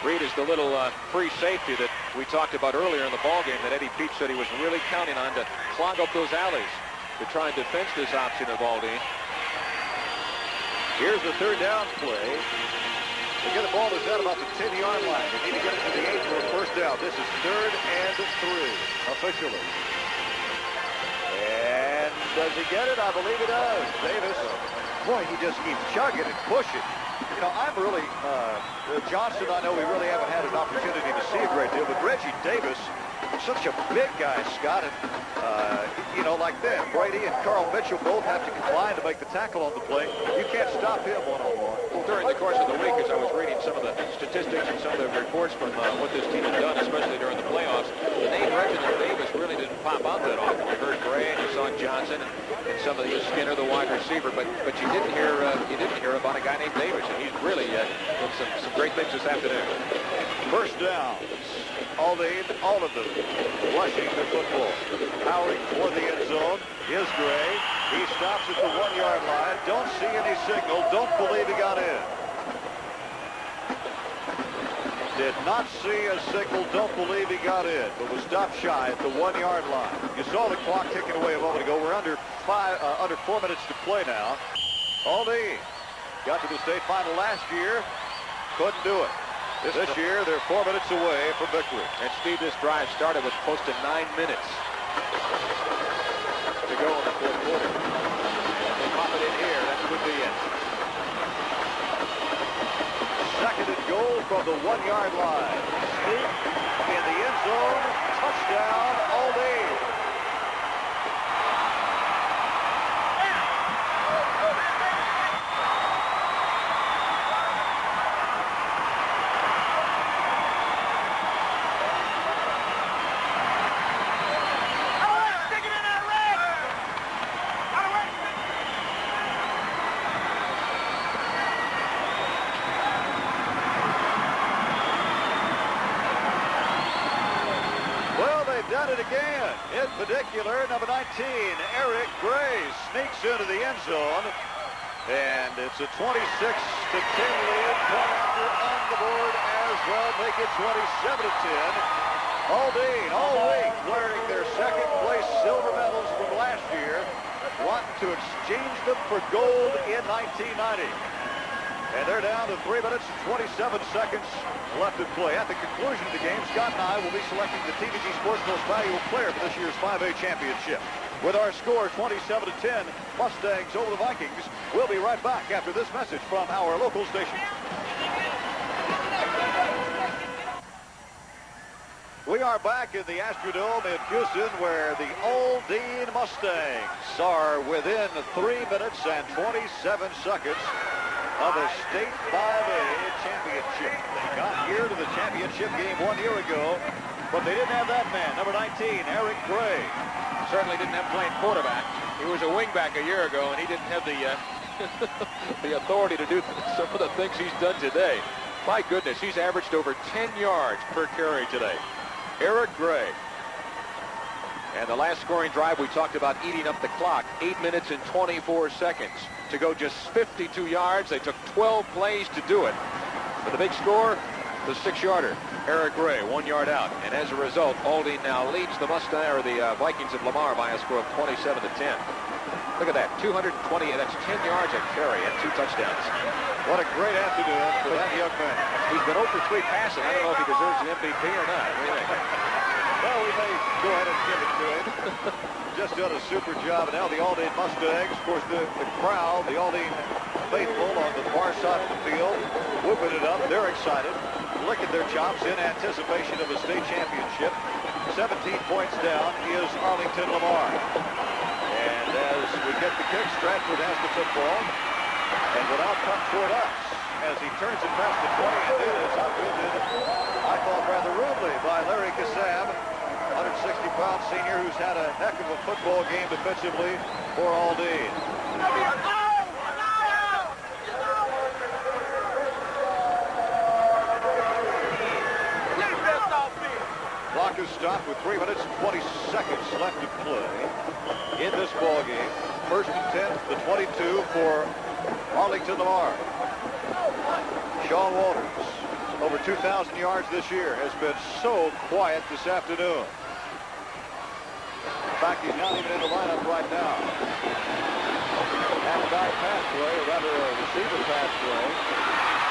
Reed is the little free safety that we talked about earlier in the ballgame that Eddie Peach said he was really counting on to clog up those alleys to try and defense this option of Aldine. Here's the third down play. They get the ball that's at about the 10-yard line. They need to get it to the 8 for a first down. This is 3rd and 3 officially. And does he get it? I believe he does. Davis, boy, he just keeps chugging and pushing. You know, I'm really, Johnson, I know we really haven't had an opportunity to see a great deal, but Reggie Davis, such a big guy, Scott, and, you know, like them, Brady and Carl Mitchell both have to combine to make the tackle on the play. You can't stop him one-on-one. Well, during the course of the week, as I was reading some of the statistics and some of the reports from what this team has done, especially during the playoffs, the name Reginald Davis really didn't pop out that often. You heard Gray and you saw Johnson and some of the Skinner, the wide receiver, but you didn't hear about a guy named Davis, and he's really done some great things this afternoon. First down. Aldine, all of them rushing the football. Powering for the end zone is Gray. He stops at the 1-yard line. Don't see any signal. Don't believe he got in. Did not see a signal. Don't believe he got in. But was stopped shy at the 1-yard line. You saw the clock ticking away a moment ago. We're under 4 minutes to play now. Aldine got to the state final last year. Couldn't do it. This year, they're 4 minutes away from victory. And Steve, this drive started with close to 9 minutes to go in the 4th quarter. If they pop it in here, that could be it. 2nd and goal from the 1-yard line. Sneak in the end zone. Touchdown, Aldine. done it again. In particular, number 19, Eric Gray sneaks into the end zone. And it's a 26-10 lead. Point after on the board as well. Make it 27-10. Aldine all week wearing their second place silver medals from last year, wanting to exchange them for gold in 1990. And they're down to 3 minutes and 27 seconds left to play. At the conclusion of the game, Scott and I will be selecting the TVG Sports Most Valuable Player for this year's 5A championship. With our score 27-10, Mustangs over the Vikings. We'll be right back after this message from our local station. We are back in the Astrodome in Houston, where the Aldine Mustangs are within 3 minutes and 27 seconds of a state 5A championship. They got here to the championship game 1 year ago, but they didn't have that man, number 19, Eric Gray. Certainly didn't have playing quarterback. He was a wingback a year ago, and he didn't have the the authority to do some of the things he's done today. My goodness, he's averaged over 10 yards per carry today. Eric Gray. And the last scoring drive, we talked about eating up the clock. 8 minutes and 24 seconds to go just 52 yards. They took 12 plays to do it. But the big score, the 6-yarder. Eric Gray, 1 yard out. And as a result, Aldine now leads the Vikings of Lamar by a score of 27-10. Look at that, 220, that's 10 yards a carry and 2 touchdowns. What a great afternoon for that young man. He's been 0 for 3 passing. I don't know if he deserves an MVP or not. What do you think? Well, we may go ahead and give it to him. Just done a super job. And now the Aldine Mustangs, of course, the crowd, the Aldine faithful on the far side of the field, whooping it up. They're excited, licking their chops in anticipation of a state championship. 17 points down is Arlington Lamar. And as we get the kick, Stratford has the football and will now come toward us as he turns it past the 20 and then is upended, I thought rather rudely, by Larry Kassab, 160-pound senior who's had a heck of a football game defensively for Aldine. Clock is stopped with 3 minutes and 20 seconds left to play in this ball game. First and 10, the 22 for Arlington Lamar. Sean Walters, over 2,000 yards this year, has been so quiet this afternoon. In fact, he's not even in the lineup right now. Half-back pass play, or rather a receiver pass play.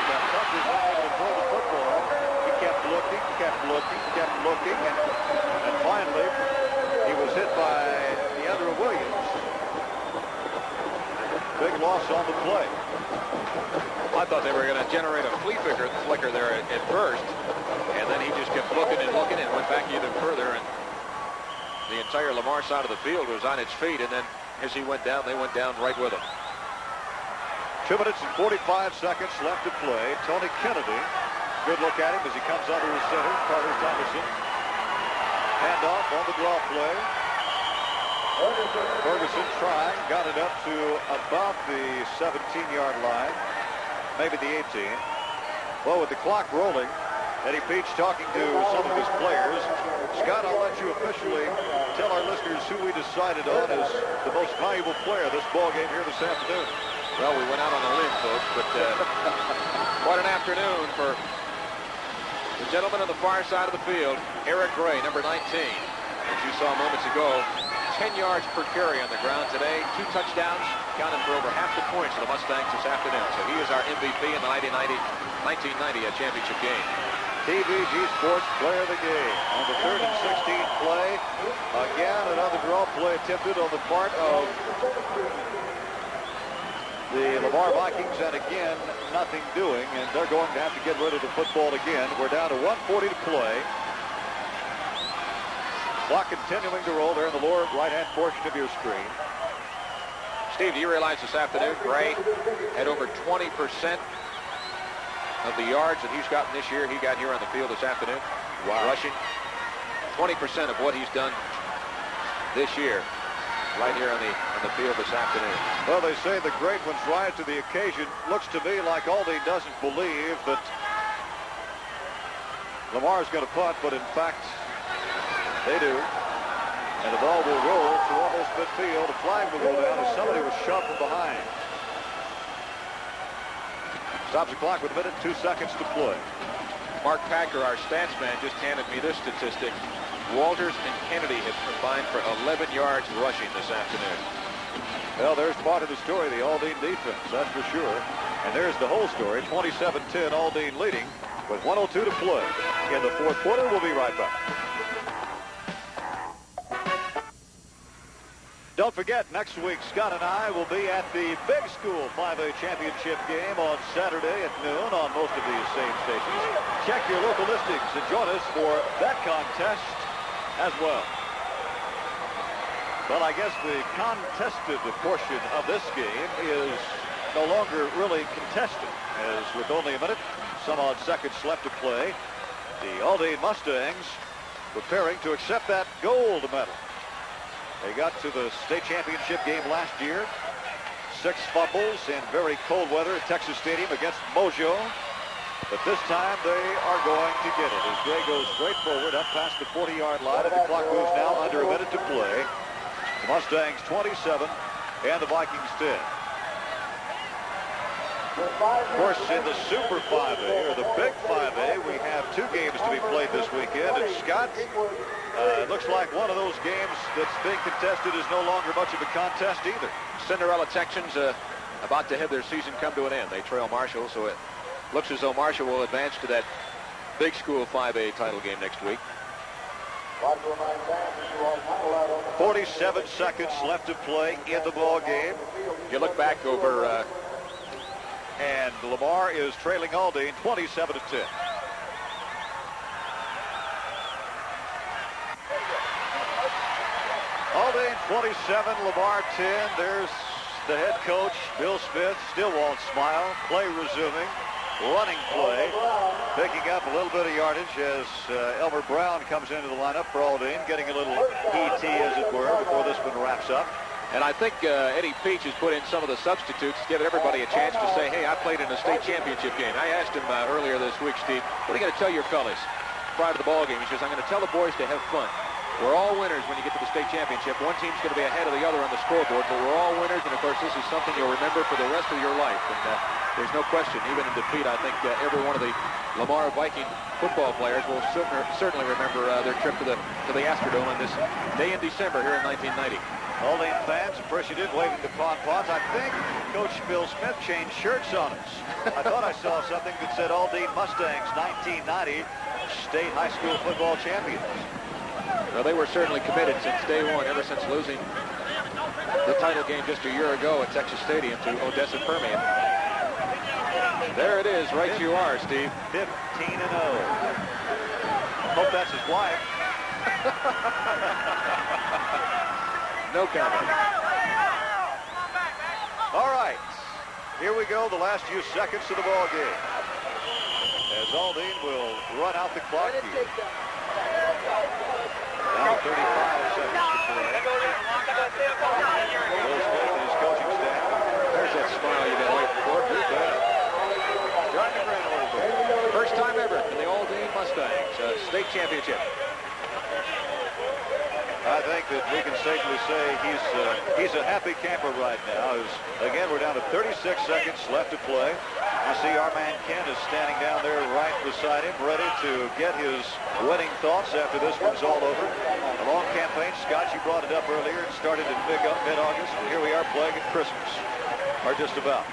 Now Tucker's not able to throw the football. He kept looking, and finally, he was hit by Deandre Williams. Big loss on the play. I thought they were going to generate a flea flicker there at first, and then he just kept looking and went back even further, and the entire Lamar side of the field was on its feet, and then as he went down, they went down right with him. 2 minutes and 45 seconds left to play. Tony Kennedy, good look at him as he comes under his center, Carter Thomason. Handoff on the draw play. Ferguson trying, got it up to about the 17-yard line, maybe the 18. Well, with the clock rolling, Eddie Peach talking to some of his players. Scott, I'll let you officially tell our listeners who we decided on as the most valuable player this ball game here this afternoon. Well, we went out on a limb, folks, but quite an afternoon for the gentleman on the far side of the field, Eric Gray, number 19. As you saw moments ago, 10 yards per carry on the ground today, 2 touchdowns, counted for over half the points of the Mustangs this afternoon. So he is our MVP in the 1990 championship game. TVG Sports Player of the Game. On the 3rd and 16 play, again another draw play attempted on the part of the Lamar Vikings, and again nothing doing, and they're going to have to get rid of the football again. We're down to 1:40 to play. Clock continuing to roll there in the lower right-hand portion of your screen. Steve, do you realize this afternoon Gray had over 20% of the yards that he's gotten this year, he got here on the field this afternoon? Wow. Rushing. 20% of what he's done this year right here on the field this afternoon. Well, they say the great ones rise to the occasion. Looks to me like Aldine doesn't believe that Lamar's going to punt, but in fact, they do. And the ball will roll to almost midfield. The flag will go down as somebody was shoved from behind. Stops the clock with a minute, 2 seconds to play. Mark Packer, our stats man, just handed me this statistic. Walters and Kennedy have combined for 11 yards rushing this afternoon. Well, there's part of the story, the Aldine defense, that's for sure. And there's the whole story, 27-10 Aldine leading with 1:02 to play. In the fourth quarter, we'll be right back. Don't forget, next week, Scott and I will be at the Big School 5A Championship game on Saturday at noon on most of these same stations. Check your local listings and join us for that contest as well. Well, I guess the contested portion of this game is no longer really contested, as with only a minute, some odd seconds left to play, the Aldine Mustangs preparing to accept that gold medal. They got to the state championship game last year. 6 fumbles in very cold weather at Texas Stadium against Mojo. But this time they are going to get it as Gray goes straight forward up past the 40-yard line, and the clock moves now under a minute to play. The Mustangs 27 and the Vikings 10. Of course, in the Super 5A, or the Big 5A, we have 2 games to be played this weekend. And Scott, it looks like one of those games that's being contested is no longer much of a contest either. Cinderella Texans about to have their season come to an end. They trail Marshall, so it looks as though Marshall will advance to that Big School 5A title game next week. 47 seconds left to play in the ball game. You look back over... and Lamar is trailing Aldine 27-10. Aldine 27, Lamar 10. There's the head coach, Bill Smith, still won't smile. Play resuming. Running play. Picking up a little bit of yardage as Elmer Brown comes into the lineup for Aldine, getting a little ET, as it were, before this one wraps up. And I think Eddie Peach has put in some of the substitutes, giving everybody a chance to say, hey, I played in a state championship game. I asked him earlier this week, Steve, what are you going to tell your fellas prior to the ball game? He says, I'm going to tell the boys to have fun. We're all winners when you get to the state championship. One team's going to be ahead of the other on the scoreboard, but we're all winners, and of course this is something you'll remember for the rest of your life. And there's no question, even in defeat, I think every one of the Lamar Viking football players will certainly remember their trip to the Astrodome on this day in December here in 1990. Aldine fans appreciative, waving the pom-poms. I think Coach Bill Smith changed shirts on us. I thought I saw something that said Aldine Mustangs 1990 state high school football champions. Well, they were certainly committed since day one, ever since losing the title game just a year ago at Texas Stadium to Odessa Permian. There it is, right you are, Steve. 15-0. Hope that's his wife. No comment. All right, here we go, the last few seconds of the ball game. As Aldine will run out the clock here. Now 35 seconds to play. Will Smith and his coaching staff. There's that smile you've been waiting for. You bet. Trying to grin a little bit. First time ever for the Aldine Mustangs state championship. I think that we can safely say he's a happy camper right now. Again, we're down to 36 seconds left to play. You see our man Ken is standing down there right beside him, ready to get his winning thoughts after this one's all over. A long campaign. Scott, you brought it up earlier. It started in mid-August, and here we are playing at Christmas, or just about.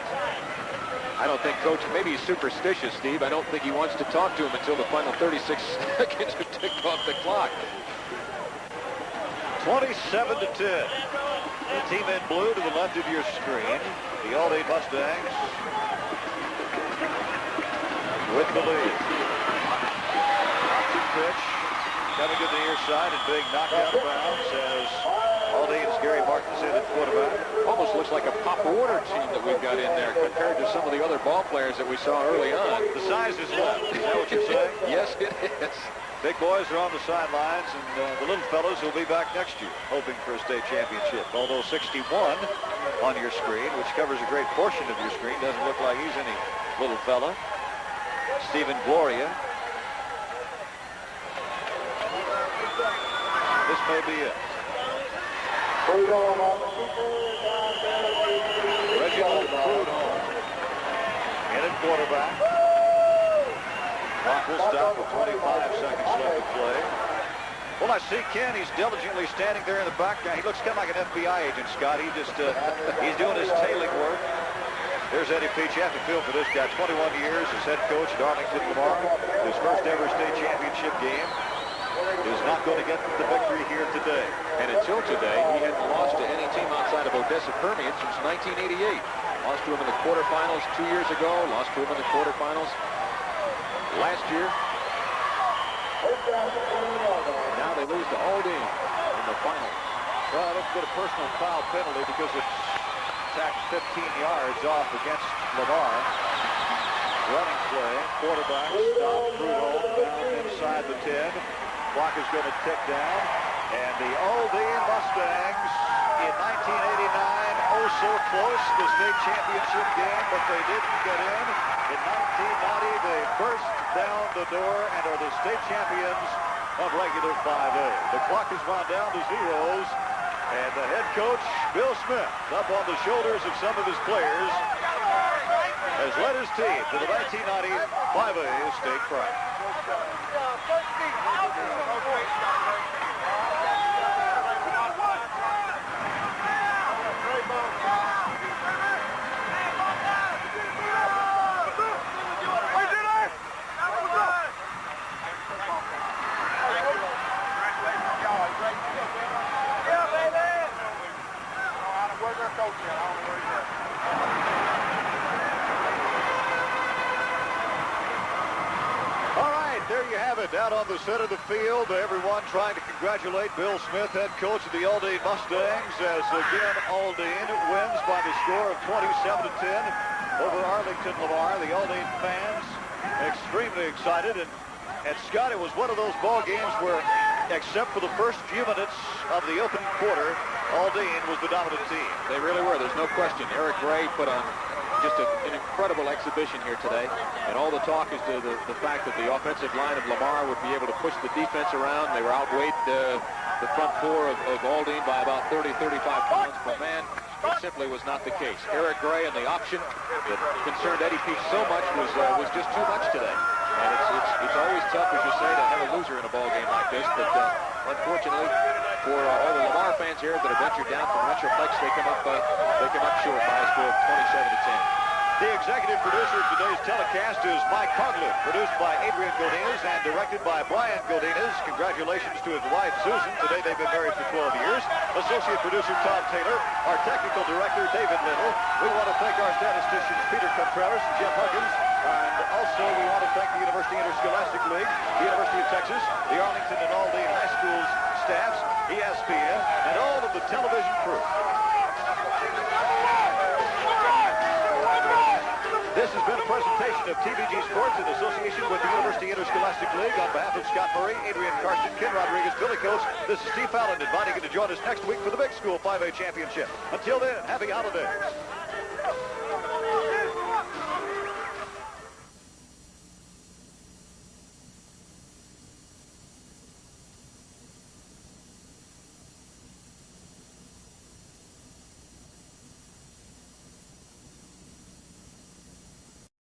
I don't think Coach, maybe he's superstitious, Steve. I don't think he wants to talk to him until the final 36 seconds have ticked off the clock. 27-10. The team in blue to the left of your screen. The Aldine Mustangs with the lead. Pitch coming to the near side and being knocked out of bounds as Aldine's Gary Martin's in at quarterback. Almost looks like a Pop Warner team that we've got in there compared to some of the other ball players that we saw early on. The size is left. Is that what you're saying? Yes, it is. Big boys are on the sidelines, and the little fellows will be back next year, hoping for a state championship. Although 61 on your screen, which covers a great portion of your screen, doesn't look like he's any little fella. Stephen Gloria. This may be it. Reginald Prudhomme in at quarterback. Clock will stop with 25 seconds left to play. Well, I see Ken. He's diligently standing there in the background. He looks kind of like an FBI agent, Scott. He just he's doing his tailing work. There's Eddie Peach. You have to feel for this guy. 21 years as head coach at Arlington Lamar. His first ever state championship game. Is not going to get the victory here today. And until today, he hadn't lost to any team outside of Odessa Permian since 1988. Lost to him in the quarterfinals 2 years ago. Lost to him in the quarterfinals last year. Now they lose to Aldine in the final. Well, let's get a personal foul penalty because it's tacked 15 yards off against Lamar. Running play, quarterback stop, Prudhomme down inside the 10. Clock is going to tick down, and the Aldine Mustangs in 1989, oh so close, the state championship game, but they didn't get in. In 1990, they burst down the door and are the state champions of regular 5A. The clock is wound down to zeros, and the head coach, Bill Smith, up on the shoulders of some of his players, has led his team to the 1990 5A state crown. There you have it, down on the center of the field. Everyone trying to congratulate Bill Smith, head coach of the Aldine Mustangs, as again Aldine wins by the score of 27-10 over Arlington Lamar. The Aldine fans extremely excited, and Scott, it was one of those ball games where, except for the first few minutes of the opening quarter, Aldine was the dominant team. They really were. There's no question. Eric Gray put on just an incredible exhibition here today, and all the talk is to the fact that the offensive line of Lamar would be able to push the defense around. They were outweighed the front four of Aldine by about 30-35 pounds per man. It simply was not the case. Eric Gray and the option that concerned Eddie Peach so much was just too much today. And it's always tough, as you say, to have a loser in a ball game like this, but unfortunately for all the Lamar fans here that have ventured down from Metroplex, they come up short by a score of 27-10. The executive producer of today's telecast is Mike Coughlin, produced by Adrian Godinez and directed by Brian Godinez. Congratulations to his wife, Susan. Today they've been married for 12 years. Associate producer Todd Taylor, our technical director David Little. We want to thank our statisticians Peter Contreras and Jeff Huggins. And also we want to thank the University Interscholastic League, the University of Texas, the Arlington and Aldine High Schools staffs, ESPN, and all of the television crew. This has been a presentation of TVG Sports in association with the University Interscholastic League. On behalf of Scott Murray, Adrian Karsten, Ken Rodriguez, Billy Coates, this is Steve Fallon inviting you to join us next week for the Big School 5A Championship. Until then, happy holidays.